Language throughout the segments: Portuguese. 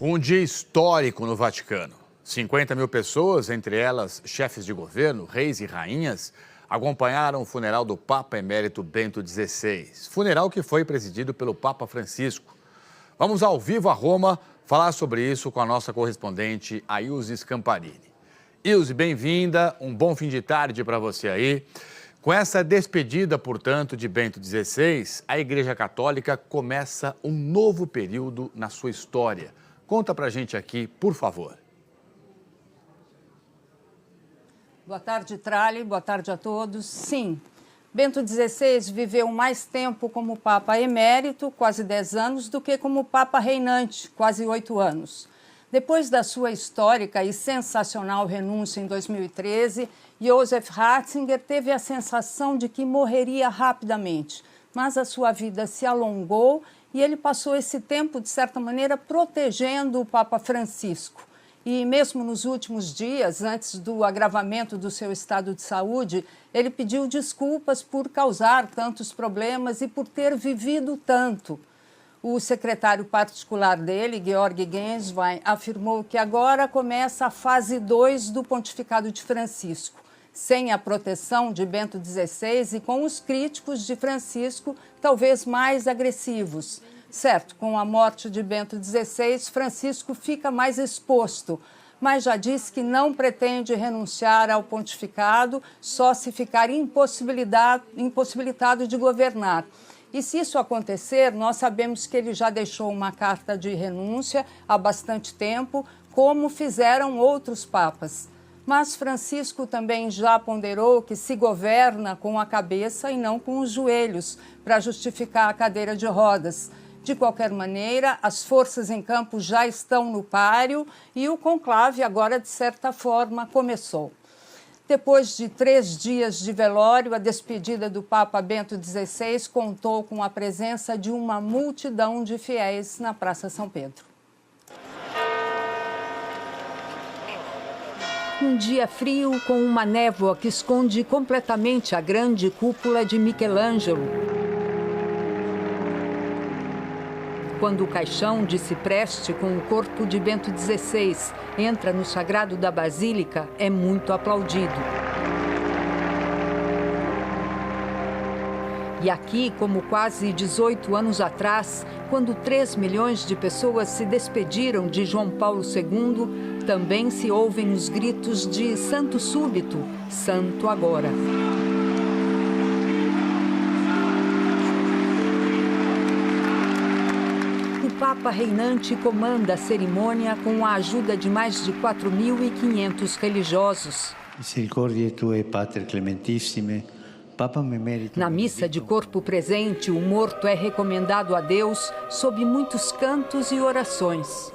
Um dia histórico no Vaticano. 50 mil pessoas, entre elas chefes de governo, reis e rainhas, acompanharam o funeral do Papa Emérito Bento XVI. Funeral que foi presidido pelo Papa Francisco. Vamos ao vivo a Roma falar sobre isso com a nossa correspondente, a Ilse Scamparini. Ilse, bem-vinda, um bom fim de tarde para você aí. Com essa despedida, portanto, de Bento XVI, a Igreja Católica começa um novo período na sua história. Conta pra gente aqui, por favor. Boa tarde, Trali. Boa tarde a todos. Sim, Bento XVI viveu mais tempo como Papa Emérito, quase 10 anos, do que como Papa Reinante, quase 8 anos. Depois da sua histórica e sensacional renúncia em 2013, Joseph Ratzinger teve a sensação de que morreria rapidamente, mas a sua vida se alongou e ele passou esse tempo, de certa maneira, protegendo o Papa Francisco. E mesmo nos últimos dias, antes do agravamento do seu estado de saúde, ele pediu desculpas por causar tantos problemas e por ter vivido tanto. O secretário particular dele, Georg Genswein, afirmou que agora começa a fase 2 do pontificado de Francisco, sem a proteção de Bento XVI e com os críticos de Francisco talvez mais agressivos. Certo, com a morte de Bento XVI, Francisco fica mais exposto, mas já disse que não pretende renunciar ao pontificado só se ficar impossibilitado de governar. E se isso acontecer, nós sabemos que ele já deixou uma carta de renúncia há bastante tempo, como fizeram outros papas. Mas Francisco também já ponderou que se governa com a cabeça e não com os joelhos, para justificar a cadeira de rodas. De qualquer maneira, as forças em campo já estão no páreo e o conclave agora, de certa forma, começou. Depois de 3 dias de velório, a despedida do Papa Bento XVI contou com a presença de uma multidão de fiéis na Praça São Pedro. Um dia frio com uma névoa que esconde completamente a grande cúpula de Michelangelo. Quando o caixão de cipreste com o corpo de Bento XVI entra no sagrado da Basílica, é muito aplaudido. E aqui, como quase 18 anos atrás, quando 3 milhões de pessoas se despediram de João Paulo II, também se ouvem os gritos de santo súbito, santo agora. O Papa Reinante comanda a cerimônia com a ajuda de mais de 4.500 religiosos. Misericordiae Tue, Pater Clementissime, Papa Emérito. Na missa de corpo presente, o morto é recomendado a Deus sob muitos cantos e orações.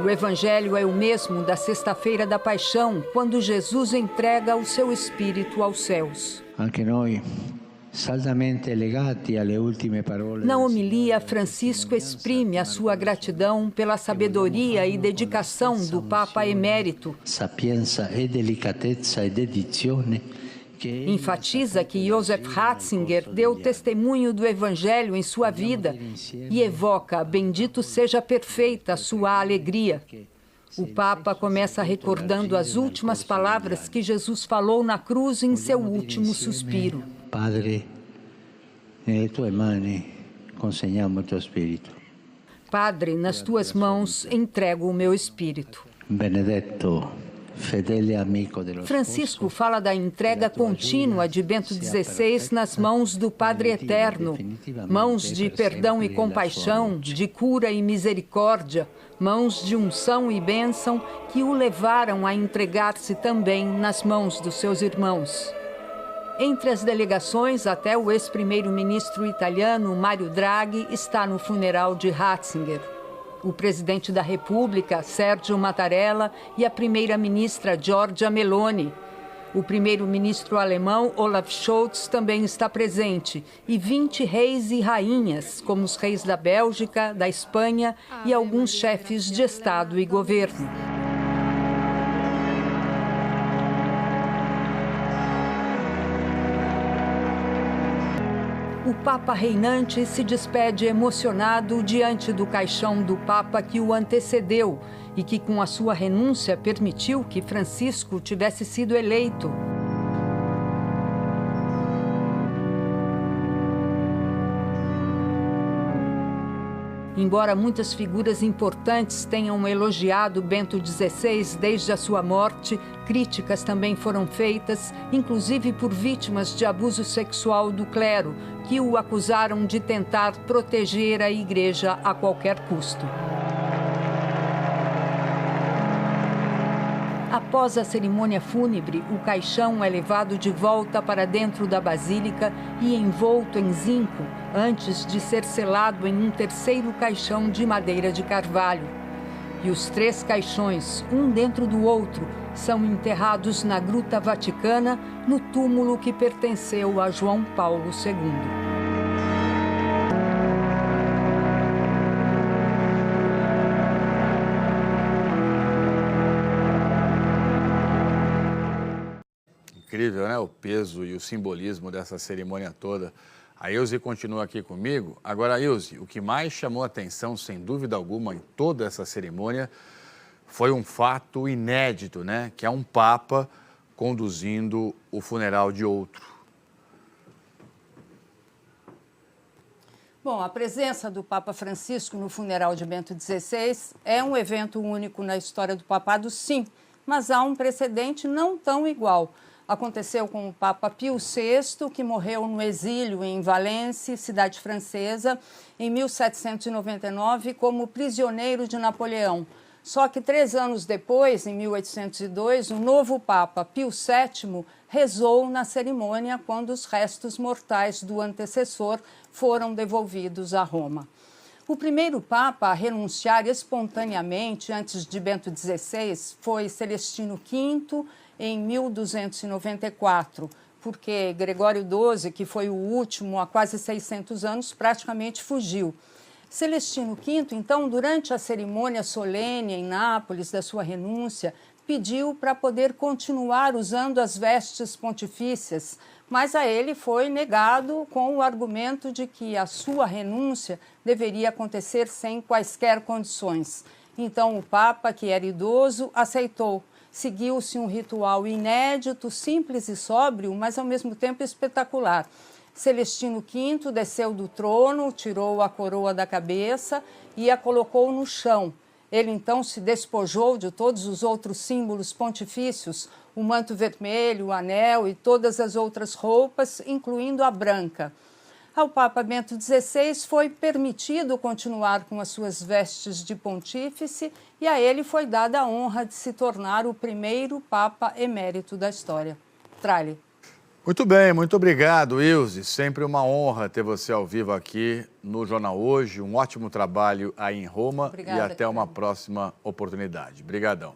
O evangelho é o mesmo da Sexta-feira da Paixão, quando Jesus entrega o seu Espírito aos céus. Na homilia, Francisco exprime a sua gratidão pela sabedoria e dedicação do Papa Emérito. Sapienza e delicatezza e dedizione. Enfatiza que Joseph Ratzinger deu testemunho do Evangelho em sua vida e evoca, bendito seja perfeita a sua alegria. O Papa começa recordando as últimas palavras que Jesus falou na cruz em seu último suspiro. Padre, nelle tue mani consegniamo il tuo spirito. Padre, nas tuas mãos entrego o meu espírito. Benedetto. Francisco fala da entrega contínua de Bento XVI nas mãos do Padre Eterno, mãos de perdão e compaixão, de cura e misericórdia, mãos de unção e bênção que o levaram a entregar-se também nas mãos dos seus irmãos. Entre as delegações, até o ex-primeiro-ministro italiano Mario Draghi está no funeral de Ratzinger. O presidente da República, Sergio Mattarella, e a primeira-ministra Giorgia Meloni. O primeiro-ministro alemão, Olaf Scholz, também está presente, e 20 reis e rainhas, como os reis da Bélgica, da Espanha e alguns chefes de Estado e governo. o Papa reinante se despede emocionado diante do caixão do Papa que o antecedeu e que, com a sua renúncia, permitiu que Francisco tivesse sido eleito. Embora muitas figuras importantes tenham elogiado Bento XVI desde a sua morte, críticas também foram feitas, inclusive por vítimas de abuso sexual do clero, que o acusaram de tentar proteger a Igreja a qualquer custo. Após a cerimônia fúnebre, o caixão é levado de volta para dentro da basílica e envolto em zinco, antes de ser selado em um terceiro caixão de madeira de carvalho. E os 3 caixões, um dentro do outro, são enterrados na Gruta Vaticana, no túmulo que pertenceu a João Paulo II. Incrível, né? O peso e o simbolismo dessa cerimônia toda. A Ilse continua aqui comigo. Agora, Ilse, o que mais chamou a atenção, sem dúvida alguma, em toda essa cerimônia, foi um fato inédito, né? Que é um Papa conduzindo o funeral de outro. Bom, a presença do Papa Francisco no funeral de Bento XVI é um evento único na história do papado, sim, mas há um precedente não tão igual. Aconteceu com o Papa Pio VI, que morreu no exílio em Valence, cidade francesa, em 1799, como prisioneiro de Napoleão. Só que 3 anos depois, em 1802, o novo Papa Pio VII rezou na cerimônia quando os restos mortais do antecessor foram devolvidos a Roma. O primeiro Papa a renunciar espontaneamente antes de Bento XVI foi Celestino V, em 1294, porque Gregório XII, que foi o último há quase 600 anos, praticamente fugiu. Celestino V, então, durante a cerimônia solene em Nápoles da sua renúncia, pediu para poder continuar usando as vestes pontifícias, mas a ele foi negado com o argumento de que a sua renúncia deveria acontecer sem quaisquer condições. Então, o Papa, que era idoso, aceitou. Seguiu-se um ritual inédito, simples e sóbrio, mas ao mesmo tempo espetacular. Celestino V desceu do trono, tirou a coroa da cabeça e a colocou no chão. Ele então se despojou de todos os outros símbolos pontifícios, o manto vermelho, o anel e todas as outras roupas, incluindo a branca. Ao Papa Bento XVI foi permitido continuar com as suas vestes de pontífice e a ele foi dada a honra de se tornar o primeiro Papa emérito da história. Tralli. Muito bem, muito obrigado, Ilse. Sempre uma honra ter você ao vivo aqui no Jornal Hoje. Um ótimo trabalho aí em Roma. Obrigada, e até uma próxima oportunidade. Obrigadão.